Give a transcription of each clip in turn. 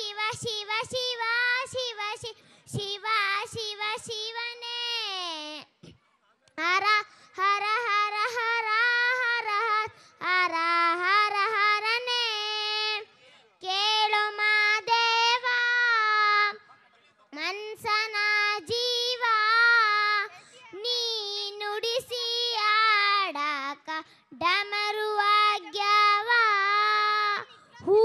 ಶಿವ ಶಿವ ಶಿವ ಶಿವ ಶಿವ ಶಿವನೇ ಹರ ಹರ ಹರ ಹರ ಹರ ಹರ ಹರ ಹರನೇ ಕೇಳು ಮಾದೇವ ಮನ್ಸನ ಜೀವ ನೀ ನುಡಿಸಿ ಆಡಕ ಡಮರುವಾಗ್ಯವ ಹೂ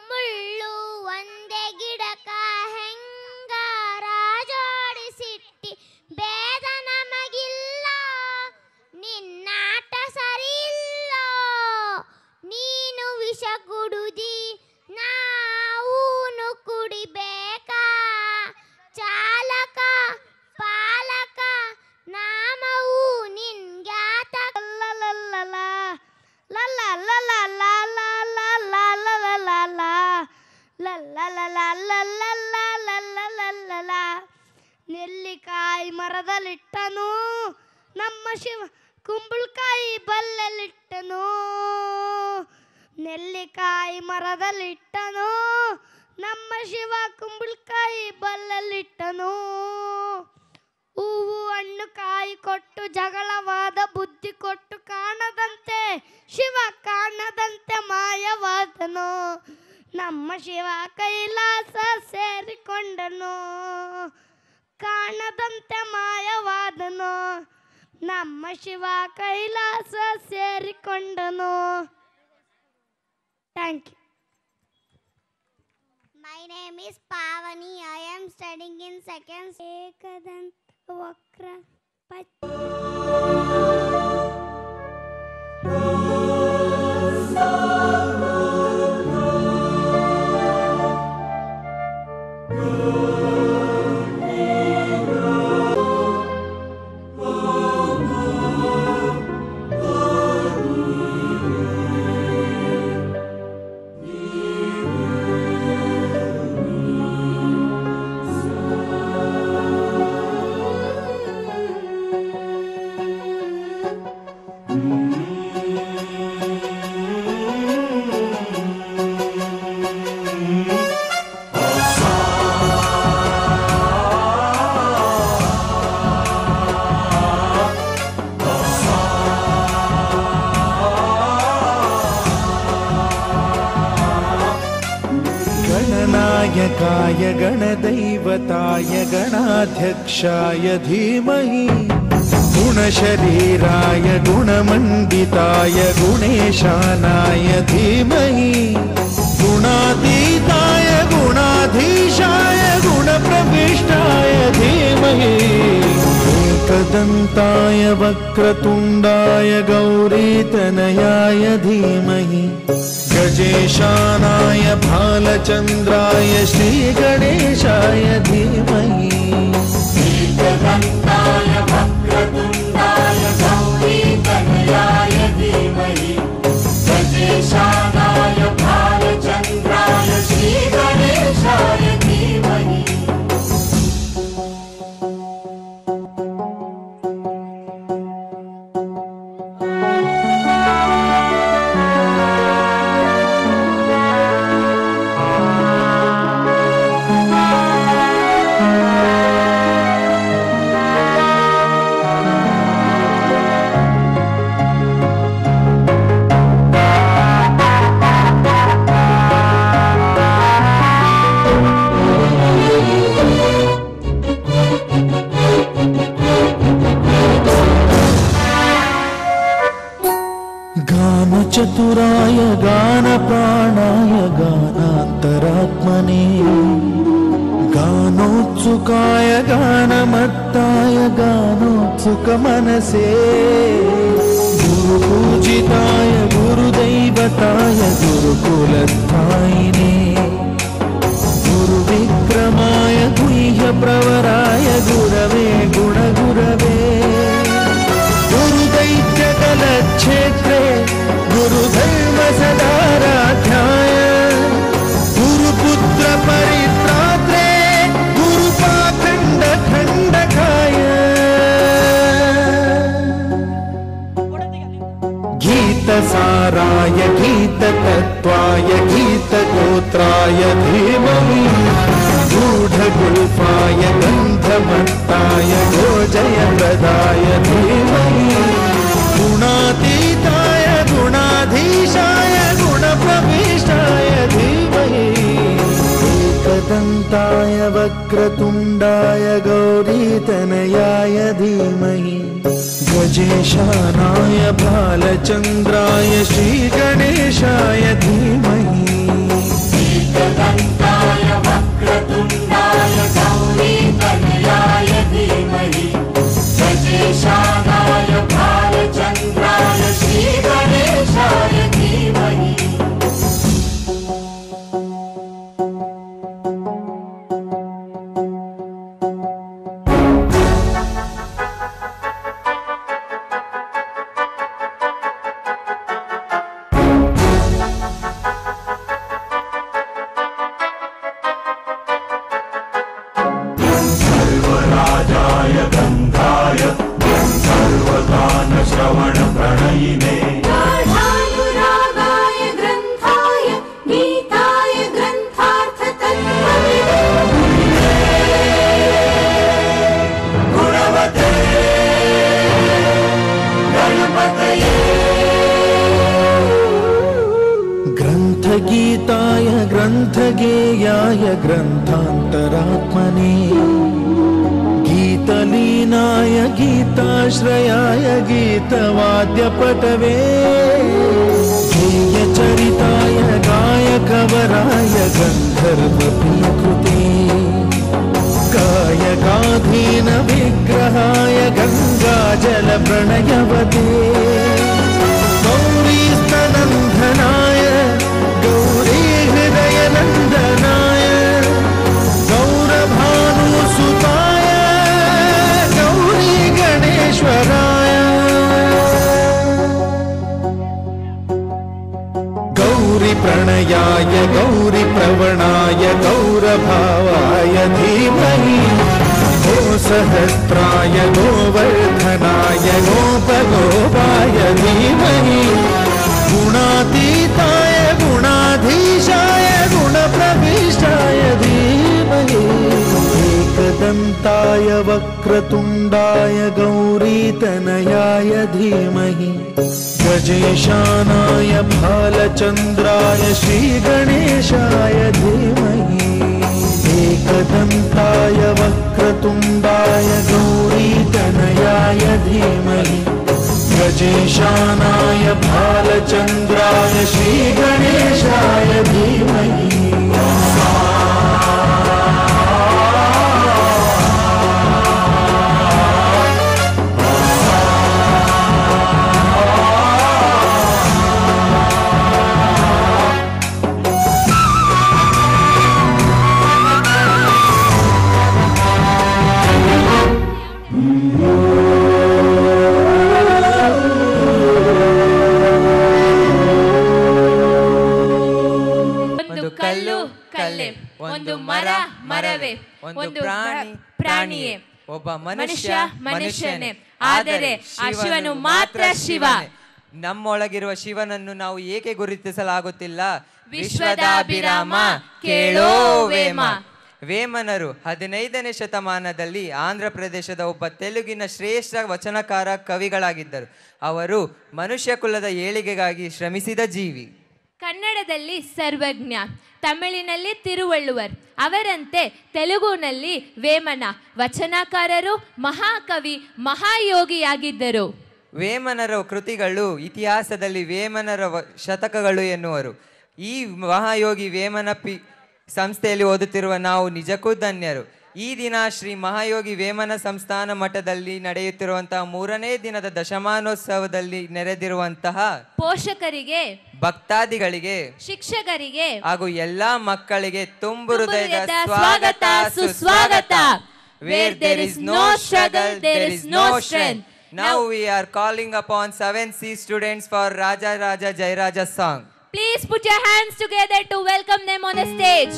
ಮುಳ್ಳು ಒಂದೇ ಗಿಡಕ ಹೆಂಗಾರ ಜೋಡಿಸಿಟ್ಟಿ ಬೇದ ನಮಗಿಲ್ಲ ನಿನ್ನಾಟ ಸರಿಯಿಲ್ಲ ನೀನು ವಿಷ ಕುಡುದಿ ನಾವೂನು ಕುಡಿಬೇಕಾ ಚಾಲಕ ಪಾಲಕ ನಾಮವು ನಿನ್ಗ್ಯಾತ ನೆಲ್ಲಿಕಾಯಿ ಮರದಲ್ಲಿಟ್ಟನು ನಮ್ಮ ಶಿವ ಕುಂಬಳಕಾಯಿ ಬಲ್ಲೆಲಿಟ್ಟನು ನೆಲ್ಲಿಕಾಯಿ ಮರದಲ್ಲಿಟ್ಟನು ನಮ್ಮ ಶಿವ ಕುಂಬಳಕಾಯಿ ಬಲ್ಲೆಲಿಟ್ಟನು ಹೂವು ಹಣ್ಣು ಕಾಯಿ ಕೊಟ್ಟು ಜಗಳವಾದ ಬುದ್ಧಿ ಕೊಟ್ಟು ಕಾಣದಂತೆ ಶಿವ ಕಾಣದಂತೆ ಮಾಯವಾದನು ನಮ್ಮ ಶಿವ ಕೈಲಾಸ ಸೇರಿಕೊಂಡನು ಕಾಣದಂತೆ ಮಾಯವಾದನು ನಮ್ಮ ಶಿವ ಕೈಲಾಸ ಸೇರಿಕೊಂಡನು. Thank you. My name is Pavani. I am studying in second. Ekadanta ವಕ್ರ गणनायकाय गणदैवताय गणाध्यक्षाय धीमहि गुणशरीराय गुणमण्डिताय गुणेशानाय धीमहि गुणातीताय गुणाधीशाय गुणप्रविष्टाय धीमहि एकदन्ताय वक्रतुण्डाय गौरीतनयाय धीमहि गजेशानाय भालचन्द्राय श्रीगणेशाय धीमहि एकदन्ताय वक्रतुण्डाय गौरीतनयाय धीमहि गजेशानाय भालचन्द्राय श्रीगणेशाय धीमहि. चतुराय गानप्राणाय गानान्तरात्मने गानोत्सुकाय गानमत्ताय गानोत्सुकमनसे गुरुपूजिताय गुरुदैवताय गुरुकुलस्थायिने गुरुविक्रमाय गुह्यप्रवराय गुरवे गुणगुरवे गुरुदैत्यकलक्षेत्रे गुरुधर्म सदाराध्याय गुरुपुत्र परित्रात्रे गुरुपाखण्ड खण्डकाय गीतसाराय गीततत्त्वाय गीतगोत्राय धीमहि एकदन्ताय वक्रतुण्डाय गौरीतनयाय धीमहि गजेशानाय बालचन्द्राय श्रीगणेशाय धीमहि एकदन्ताय वक्रतुण्डाय गौरीतनयाय धीमहि गजेशानाय बालचन्द्राय श्रीगणेशाय धीमहि ग्रन्थगीताय ग्रन्थगेयाय ग्रन्थान्तरात्मने गीतलीनाय गीताश्रयाय गीतवाद्यपटवे गेयचरिताय गायकवराय गन्धर्वप्रियकृते गायकाधीन विग्रहाय गङ्गाजलप्रणयवते गौरीस्तनन्दनाय गौरी हृदयनन्दनाय गौरभानुसुताय गौरी गणेश्वराय गौरी प्रणयाय गौरी प्रवणाय गौरभावाय धीमहि गो सहस्राय गोवर्धनाय गोपगोपाय धीमहि गुणातीताय गुणाधीशाय गुणप्रविष्टाय धीमहि एकदन्ताय वक्रतुण्डाय गौरीतनयाय धीमहि गजेशानाय भालचन्द्राय श्रीगणेशाय धीमहि एकदन्ताय वक्रतुण्डाय गौरीतनयाय धीमहि गजेशानाय भालचन्द्राय श्रीगणेशाय धीमहि ಒಂದು ಮರ ಮರವೇ, ಒಂದು ಪ್ರಾಣಿಯೇ, ಒಬ್ಬ ಮನುಷ್ಯ ಮನುಷ್ಯನೇ, ಆದರೆ ಆ ಶಿವನು ಮಾತ್ರ ಶಿವ. ನಮ್ಮೊಳಗಿರುವ ಶಿವನನ್ನು ನಾವು ಏಕೆ ಗುರುತಿಸಲಾಗುತ್ತಿಲ್ಲ? ವಿಶ್ವದಾಭಿರಾಮ ಕೇಳೋ ವೇಮ. ವೇಮನರು 15ನೇ ಶತಮಾನದಲ್ಲಿ ಆಂಧ್ರ ಪ್ರದೇಶದ ಒಬ್ಬ ತೆಲುಗಿನ ಶ್ರೇಷ್ಠ ವಚನಕಾರ ಕವಿಗಳಾಗಿದ್ದರು. ಅವರು ಮನುಷ್ಯ ಕುಲದ ಏಳಿಗೆಗಾಗಿ ಶ್ರಮಿಸಿದ ಜೀವಿ. ಕನ್ನಡದಲ್ಲಿ ಸರ್ವಜ್ಞ, ತಮಿಳಿನಲ್ಲಿ ತಿರುವಳ್ಳುವರ್, ಅವರಂತೆ ತೆಲುಗುನಲ್ಲಿ ವೇಮನ ವಚನಕಾರರು, ಮಹಾಕವಿ, ಮಹಾಯೋಗಿಯಾಗಿದ್ದರು. ವೇಮನರ ಕೃತಿಗಳು ಇತಿಹಾಸದಲ್ಲಿ ವೇಮನರ ಶತಕಗಳು ಎನ್ನುವರು. ಈ ಮಹಾಯೋಗಿ ವೇಮನ ಸಂಸ್ಥೆಯಲ್ಲಿ ಓದುತ್ತಿರುವ ನಾವು ನಿಜಕ್ಕೂ ಧನ್ಯರು. ಈ ದಿನ ಶ್ರೀ ಮಹಾಯೋಗಿ ವೇಮನ ಸಂಸ್ಥಾನ ಮಠದಲ್ಲಿ ನಡೆಯುತ್ತಿರುವಂತಹ 3ನೇ ದಿನದ ದಶಮಾನೋತ್ಸವದಲ್ಲಿ ನೆರೆದಿರುವಂತಹ ಪೋಷಕರಿಗೆ, ಭಕ್ತಾದಿಗಳಿಗೆ, ಶಿಕ್ಷಕರಿಗೆ ಹಾಗೂ ಎಲ್ಲಾ ಮಕ್ಕಳಿಗೆ ತುಂಬು ಹೃದಯದ ಸ್ವಾಗತ ಸುಸ್ವಾಗತ. Where there is no struggle, there is no strength. Now we are calling upon 7C students for Raja Raja Jai Raja song. Please put your hands together to welcome them on the stage.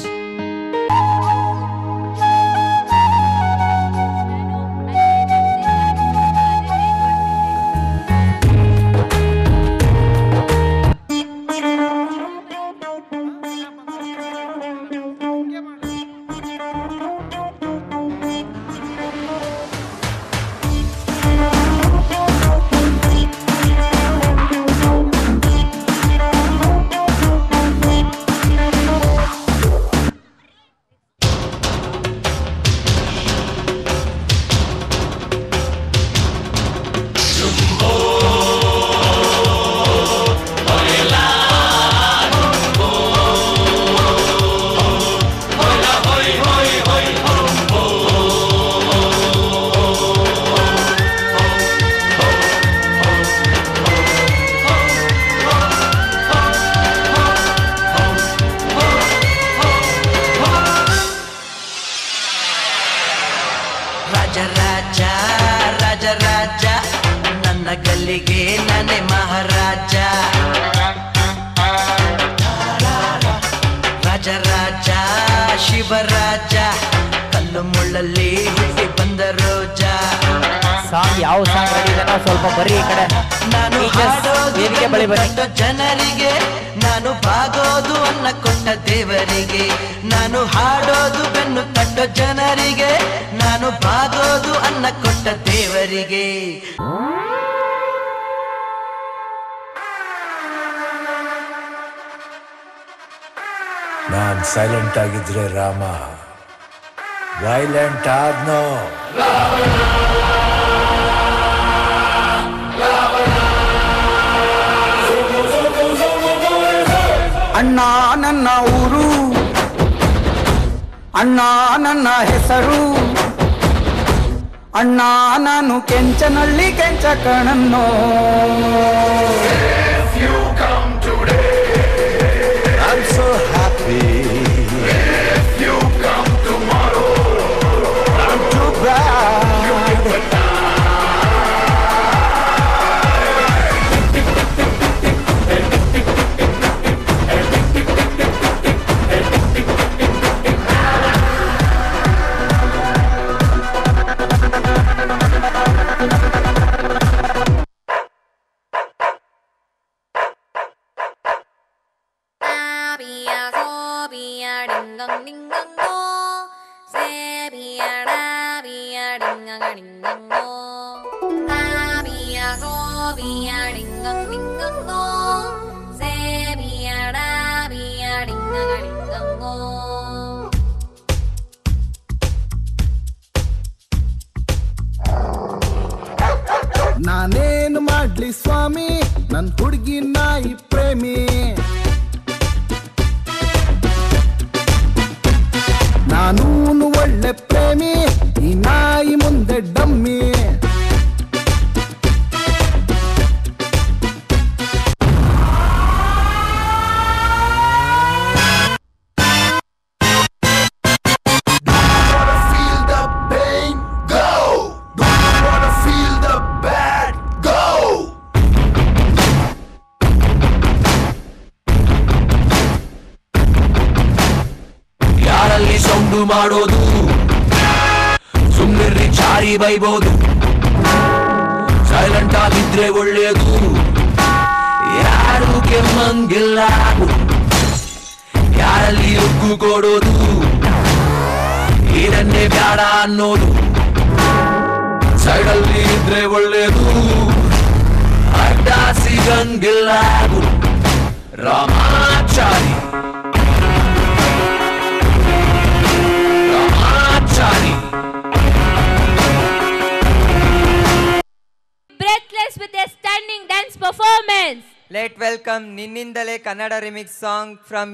ಕಲ್ಲಿಗೆ ನಾನೇ ಮಹಾರಾಜ, ರಾಜರಾಜ ಶಿವರಾಜ, ಕಲ್ಲು ಮುಳ್ಳಲ್ಲಿ ಹುಟ್ಟಿ ಬಂದ ರೋಜ. Song ಯಾವ song ರೆಡಿದನೋ ಸ್ವಲ್ಪ ಬರೀ ಈ ಕಡೆ. ನಾನು ಹಾಡೋದು ಬಳಿ ಬನ್ನಿ. ಜನರಿಗೆ, ನಾನು ಬಾಗೋದು ಅನ್ನ ಕೊಟ್ಟ ದೇವರಿಗೆ. ನಾನು ಹಾಡೋದು ಬೆನ್ನು ತಟ್ಟೋ ಜನರಿಗೆ, ನಾನು ಬಾಗೋದು ಅನ್ನ ಕೊಟ್ಟ ದೇವರಿಗೆ. ನಾನ್ ಸೈಲೆಂಟ್ ಆಗಿದ್ರೆ ರಾಮ ವೈಲೆಂಟ್ ಆದ್ನೋ. ಅಣ್ಣ ನನ್ನ ಊರು, ಅಣ್ಣ ನನ್ನ ಹೆಸರು, ಅಣ್ಣ ನಾನು ಕೆಂಚನಳ್ಳಿ ಕೆಂಚ ಕಣನ್ನೋ. I'm so happy. If you come tomorrow, I'm too bad. ನಾನೇನು ಮಾಡ್ಲಿ ಸ್ವಾಮಿ, ನನ್ ಹುಡುಗಿ ನಾಯಿ ಪ್ರೇಮಿ. ನಾನೂನು ಒಳ್ಳೆ ಪ್ರೇಮಿ, ಈ ನಾಯಿ ಮುಂದೆ ಡಮ್ಮಿ. ಸೌಂಡು ಮಾಡೋದು ಸುಮ್ಮನೆ ಚಾರಿ ಬೈಬೋದು, ಸೈಲೆಂಟ್ ಆಗಿದ್ರೆ ಒಳ್ಳೇದು. ಯಾರು ಕೆಮ್ಮಂಗಿಲ್ಲ, ಯಾರಲ್ಲಿ ಉಗ್ಗು ಕೊಡೋದು, ಇದನ್ನೇ ಬ್ಯಾಡ ಅನ್ನೋದು. ಸೈಡಲ್ಲಿ ಇದ್ರೆ ಒಳ್ಳೇದು, ಅಡ್ಡ ಸಿಗಂಗಿಲ್ಲ. Ramachari Breathless with their stunning dance performance. Let welcome Ninnindale Kannada remix song from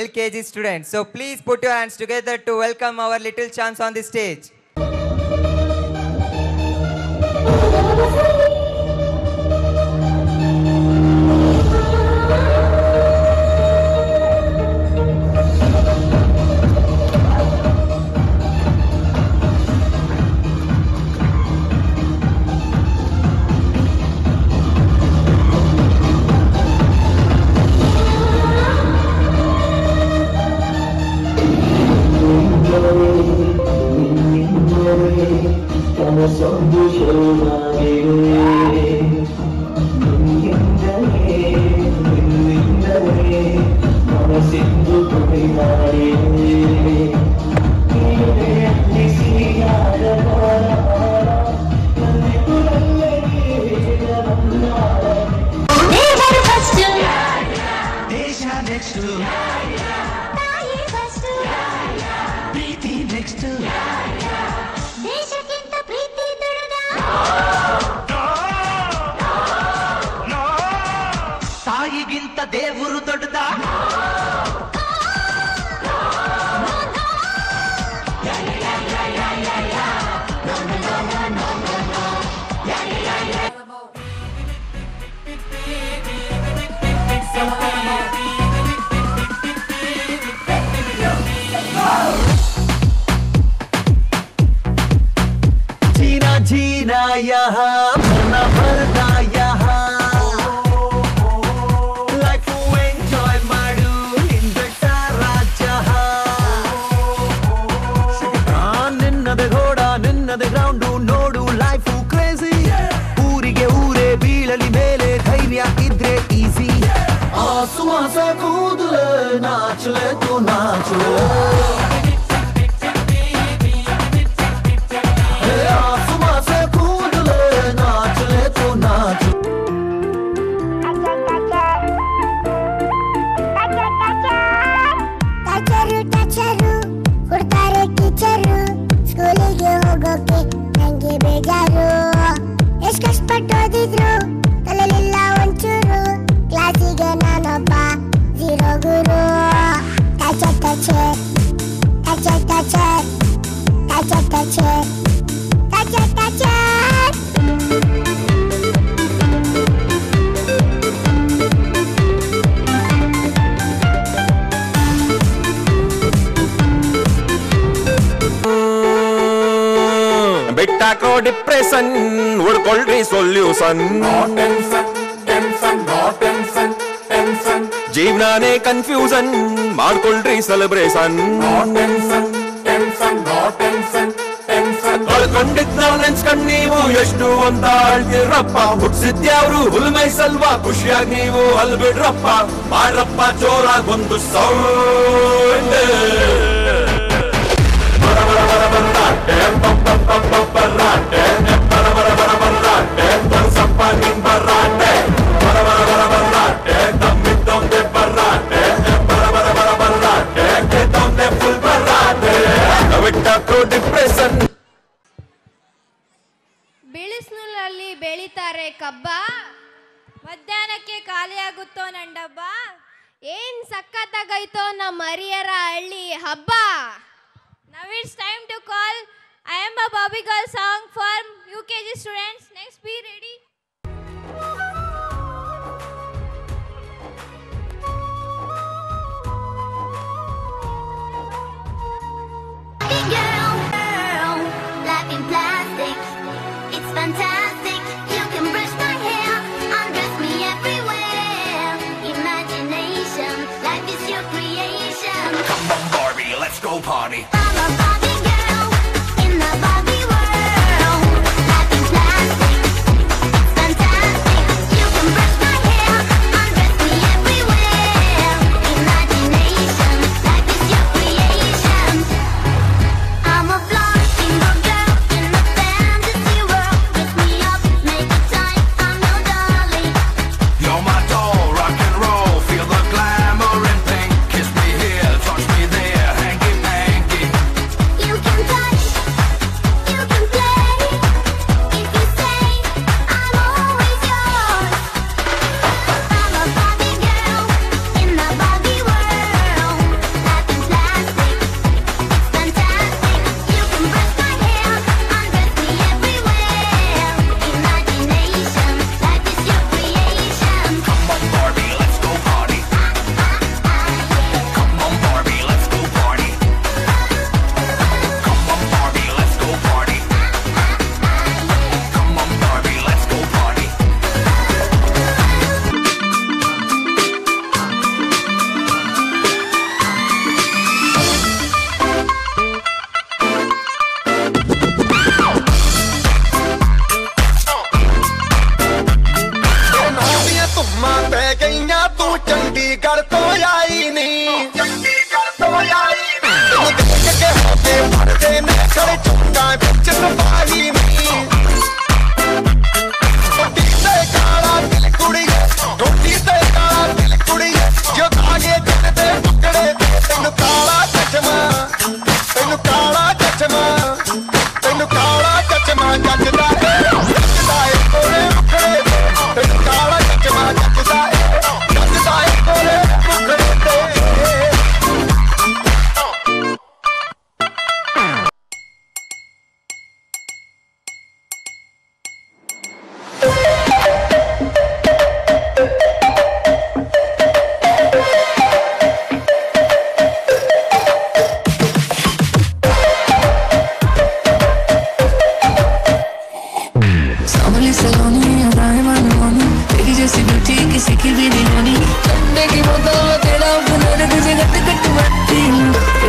LKG students. So please put your hands together to welcome our little champs on the stage. ತಾಯಿಗಿಂತ ದೇವರು ದೊಡ್ಡದ. जीना जीना यहाँ मरना मरना यहाँ नाच ले तू नाच ले आसमां से कूद ले नाच ले तू नाच ಟಚರು ಕೊಡ್ತಾರೆ ಟೀಚರು ಸ್ಕೂಲಿಗೆ ಹೋಗೋಕೆ ನಂಗೆ ಬೇಜಾರು ಎಷ್ಟು ಕಷ್ಟಪಟ್ಟು ಓದಿದ್ರು ಕಲಲಿಲ್ಲ ಒಂಚೂರು ಕ್ಲಾಸಿಗೆ ನಾನೊಬ್ಬ ಝೀರೋ ಗುರು ಟಚರ್ ಟಚರ್ ಟಚರ್ ಟಚರ್ ಟಚರ್ ಟಚರ್ ಟಚರ್ ಟಚರ್ ಬಿಟ್ಟಾಕೋ ಡಿಪ್ರೆಷನ್ ಹುಡ್ಕೊಳ್ರಿ ಸೊಲ್ಯೂಷನ್ ಜೀವನಾನೇ ಕನ್ಫ್ಯೂಷನ್ ಮಾಡ್ಕೊಳ್ರಿ ಸೆಲೆಬ್ರೇಷನ್ ಕಳ್ಕೊಂಡಿದ್ ನಾವ್ ನೆನ್ಸ್ಕೊಂಡ್ ನೀವು ಎಷ್ಟು ಅಂತ ಅಳ್ತಿರಪ್ಪ ಹುಡ್ಸಿದ್ಯಾವ್ರು ಹುಲ್ಮೈ ಸಲ್ವಾ ಖುಷಿಯಾಗಿ ನೀವು ಅಲ್ಬಿಡ್ರಪ್ಪ ಮಾಡ್ರಪ್ಪ ಜೋರಾಗಿ ಒಂದು ಸೌಂಡ್ ಡಿಪ್ರೆಷನ್ ಬಿಳಿಸ್ನೂಲಲ್ಲಿ ಬೆಳಿತಾರೆ ಕಬ್ಬ ಮಧ್ಯಾಹ್ನಕ್ಕೆ ಖಾಲಿಯಾಗುತ್ತೋ ನಂಡಬ್ಬ ಏನ್ ಸಖತ್ತಾಗೈತೋ ನಮ್ಮ ಹರಿಹರ ಹಳ್ಳಿ ಹಬ್ಬ. Now it's time to call I Am a Barbie Girl song for UKG students. Next, be ready. Life in plastic, it's fantastic. You can brush my hair, undress me everywhere. Imagination, life is your creation. Come on Barbie, let's go party. I'm a Barbie girl in the Barbie world. Life in plastic, it's fantastic. You can brush my hair, undress me everywhere. Imagination, life is your creation. I'm a blonde single girl in a fantasy world. Dress me up, make it tight, I'm your darling. You're my doll, rock and roll, feel the glamour and pink. Kiss me here, touch me there, hanky panky. You can touch, you can play. If you say I'm always yours. I'm a Barbie girl in the Barbie world. Life is plastic, it's fantastic. You can brush my hair, undress me everywhere. Imagination, life is your creation. Come on Barbie, let's go party. Come on Barbie, let's go party. Come on Barbie, let's go party. Come on Barbie, let's go party. ਨੌਵੀਆਂ ਧੁੰਮਾਂ ਪੈ ਗਈਆਂ ਤੂੰ ਚੰਡੀਗੜ੍ਹ ਤੋਂ ਆਈ ਨੀ ਤੈਨੂੰ ਦੇਖ ਕੇ ਹੋਤੇ ਭਰਦੇ ਨੇ ਖੜੇ ਚੁੰਗਾ ਵਿੱਚ ਰਵਾਹੀ ਨੀ ਟੋਟੀ ਤੇ ਕਾਲਾ ਦਿਲ ਕੁੜੀਏ ਟੋਟੀ ਤੇ ਕਾਲਾ ਦਿਲ ਕੁੜੀਏ ਜੋ ਧਾਗੇ ਜਿੱਤੇ ਟੁਕੜੇ ਤੈਨੂੰ ਕਾਲਾ ਚਸ਼ਮਾ ਤੈਨੂੰ ਕਾਲਾ ਚਸ਼ਮਾ ਤੈਨੂੰ ਕਾਲਾ ਚਸ਼ਮਾ ਜੱਜਦਾ ਏ ਕੋਲੇ ਮੁਖੜੇ ਤੈਨੂੰ ਕਾਲਾ ਚਸ਼ਮਾ ਜੱਜਦਾ ਏ ਕੋਲੇ ਮੁਖੜੇ ਤੇ सामने सलोनी अदाएं मालूनी तेरी जैसी ब्यूटी किसी की भी नहीं होनी ठंडे की बोतल में तेरा बुलेट तुझे गट गट मट्टी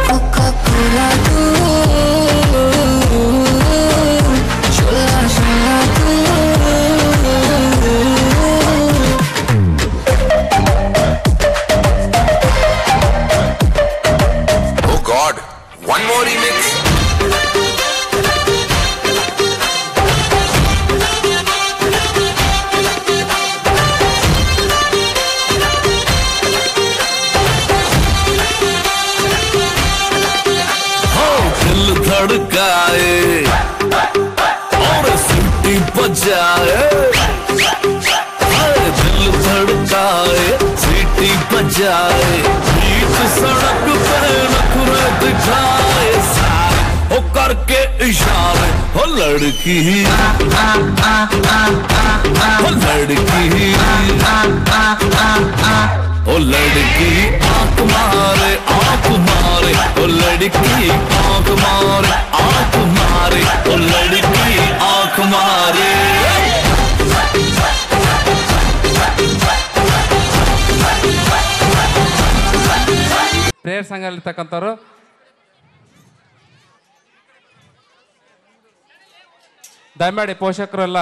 कोका कोला तू शोला शोला तू remix. दिल धड़काए और सीटी बजाए, दिल धड़काए सीटी बजाए, बीच सड़क पे नखरे दिखाए सारे हो करके इशारे, हो लड़की हो लड़की ओ लड़की आंख मारे ओ लड़की आंख मारे ओ लड़की आंख मारे. ಪ್ರೇಯರ್ ಸಂಘದಲ್ಲಿರ್ತಕ್ಕಂಥವ್ರು ದಯಮಾಡಿ ಪೋಷಕರೆಲ್ಲ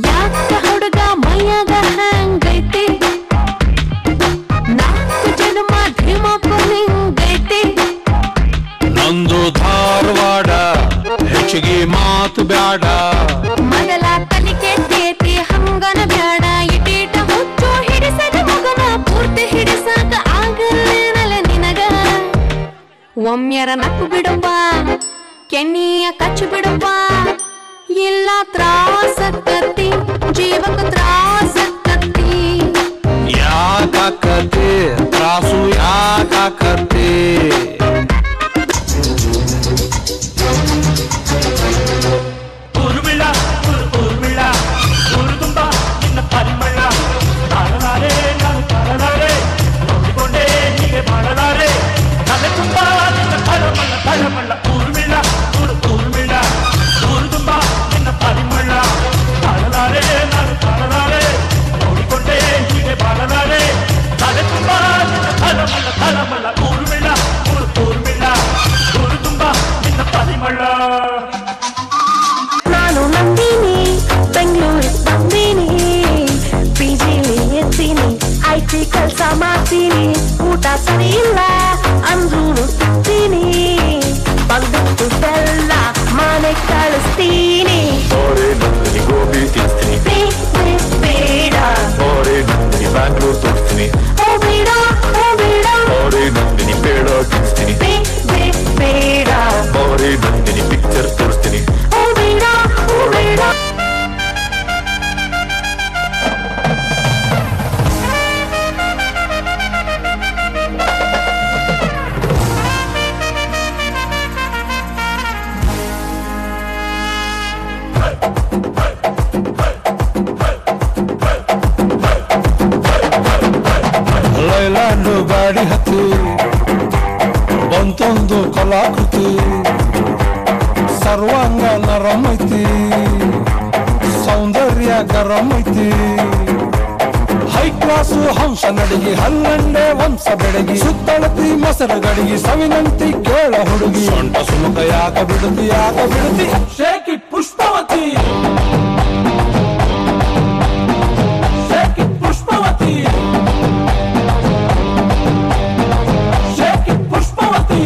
ಯಾಕ ಹುಡುಗ ಮೈಯಾಗ ಹಂಗೈತಿ, ನಾಲ್ಕು ಜನ್ಮ ಧಿಮಕು ನಿಂಗೈತಿ. ನಂದು ಧಾರವಾಡ ಹೆಚ್ಚಿಗೆ ಮಾತು ಬ್ಯಾಡ, ಮೊದಲ ತಲೆ ಕೆಟ್ಟೈತಿ ಹಂಗನ ಬ್ಯಾಡ. ಇಟೀಟ ಹುಚ್ಚು ಹಿಡಿಸದ ಮಗನ ಪೂರ್ತಿ ಹಿಡಿಸಾಕ ಆಗಲೇನಲ್ಲ ನಿನಗ. ಒಮ್ಮೆರ ನಕ್ಕು ಬಿಡಪ್ಪ, ಕೆನ್ನಿಯ ಕಚ್ಚು ಬಿಡಪ್ಪ, ಇಲ್ಲ ತ್ರಾಸಕ್ಕತ್ತಿ, ಜೀವಕ ತ್ರಾಸಕ್ಕತ್ತಿ. ಯಾಕಾಕತಿ ತ್ರಾಸು ಯಾಕಾಕತಿ. ಊರ್ಮಿಳ ಊರ್ಮಿಳ ಊರು ತುಂಬ ನಿನ್ನ ಪರಿಮಳ, ತಾಳಲಾರೆ ನಾನು ತಾಳಲಾರೆ, ನೋಡಿಕೊಂಡೆ ಹೀಗೆ ಮಾಡಲಾರೆ, ತಲೆ ತುಂಬ ನಿನ್ನ ತಳಮಳ ತಳಮಳ. ಊರ್ಮಿಳ ಊರ್ಮಿಳ ಊರು ತುಂಬ ನಿನ್ನ ಪರಿಮಳ, ತಾಳಲಾರೆ ನಾನು ತಾಳಲಾರೆ, ನೋಡಿಕೊಂಡೆ ಹೀಗೆ ಮಾಡಲಾರೆ, ತಲೆ ತುಂಬ ನಿನ್ನ ತಳಮಳ ತಳಮಳ. ಊರ್ಮಿಳ ಊರ್ಮಿಳ ಊರು ತುಂಬ ನಿನ್ನ ಪರಿಮಳ. ನಾನು ನಂದಿನಿ ಬೆಂಗಳೂರಿಗೆ ಬಂದೀನಿ, ಪಿಜಿಲಿ ಎತ್ತೀನಿ, ಐಟಿ ಕೆಲಸ ಮಾಡ್ತೀನಿ, ಊಟ ಸರಿ ಇಲ್ಲ ಅಂದ್ರೂ ತಿಂತೀನಿ, ಬಂದು ಬೆಲ್ಲ ಮನೆ ಕಳಿಸ್ತೀನಿ. ಗೋಬಿ ತಿನ್ಸ್ತೀನಿ, ಬೇಡ ಬ್ಯಾಂಗ್ಳೂರ್ ತೋರಿಸ್ತೀನಿ, ಓ ಬೇಡ ನಂದಿನಿ ಬೇಡ ತಿನ್ಸ್ತೀನಿ, ಬೇಡ ನಂದಿನಿ ಪಿಕ್ಚರ್ ತೋರಿಸ್ತೀನಿ. ಓ ಬೇಡ ಲೈಲಾಂಡು ಗಾಡಿ ಹತ್ತಿ ಬಂತೊಂದು ಕಲಾಕೃತಿ, ಸರ್ವಾಂಗ ನರಂ ಐತಿ, ಸೌಂದರ್ಯ ಗರಂ ಐತಿ, ಹೈ ಕ್ಲಾಸು ಹಂಸ ನಡಿಗೆ, ಹಲ್ಲಂಡೆ ವಂಶ ಬೆಡಗಿ, ಸುತ್ತಳತಿ ಮೊಸರು ಗಡಿಗೆ, ಸವಿನಂತಿ ಕೇಳ ಹುಡುಗಿ, ಸೊಂಟ ಸುಮುಖ ಯಾಕ ಬಿಡುತ್ತಿ shaky Pushpavati, shaky Pushpavati, shaky Pushpavati.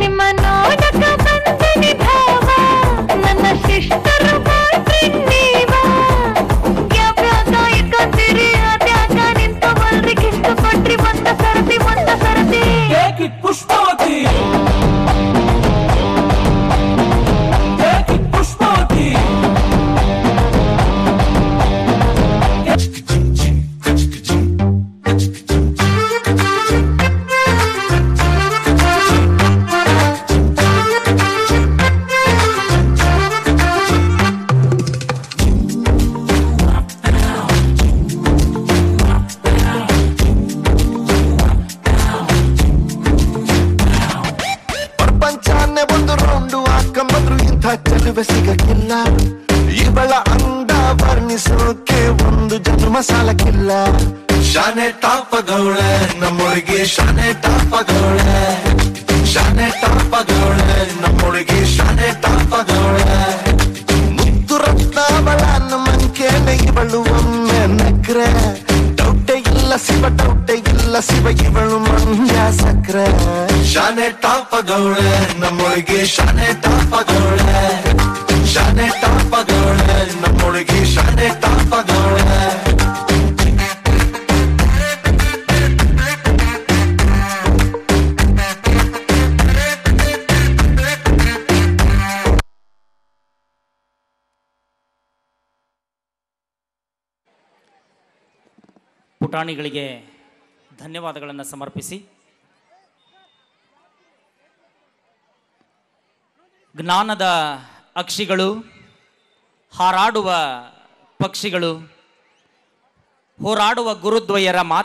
ನಿಮ್ಮ ನೋಡಕ ಬಂದಿನಿ ಭಾವ, ನನ್ನ ಶಿಷ್ಟರು ನೀವ, ಯಾವ್ಯಾಗ ಇಟ್ಕೊಂತೀರಿ ಅದ್ಯಾಕ ನಿಂತು ಬಲ್ರಿಗೆ ಇಷ್ಟು ಕೊಟ್ರಿ, ಒಂದ ಸರತಿ ಶೇಕಿ ಪುಷ್ಪವತಿ, ಶೇಕಿ ಪುಷ್ಪವತಿ. ಚೆಲುವೆ ಸಿಗಕ್ಕಿಲ್ಲ, ಇವಳ ಅಂದ ವರ್ಣಿಸೋಕೆ ಒಂದು ಜನ್ಮ ಸಾಲಕ್ಕಿಲ್ಲ. ಶಾನೆ ಟಾಪಗೌಳೆ ನಮ್ಮೊಳಗೆ ಶಾನೆ ಟಾಪಗೌಳೆ. ಶಾನೆ ಟಾಪಗೌಳೆ ನಮ್ಮೊಳಗೆ ಶಾನೆ ಟಾಪಗೌಳೆ ಶಾನೆ ಟಾಪಗೌಳೆ ನಮ್ಮೊಳಗೆ ಶಾನೆ ಟಾಪಗೌಳೆ ಪುಟಾಣಿಗಳಿಗೆ ಧನ್ಯವಾದಗಳನ್ನು ಸಮರ್ಪಿಸಿ ಜ್ಞಾನದ ಅಕ್ಷಿಗಳು, ಹಾರಾಡುವ ಪಕ್ಷಿಗಳು, ಹೋರಾಡುವ ಗುರುದ್ವಯರ ಮಾತು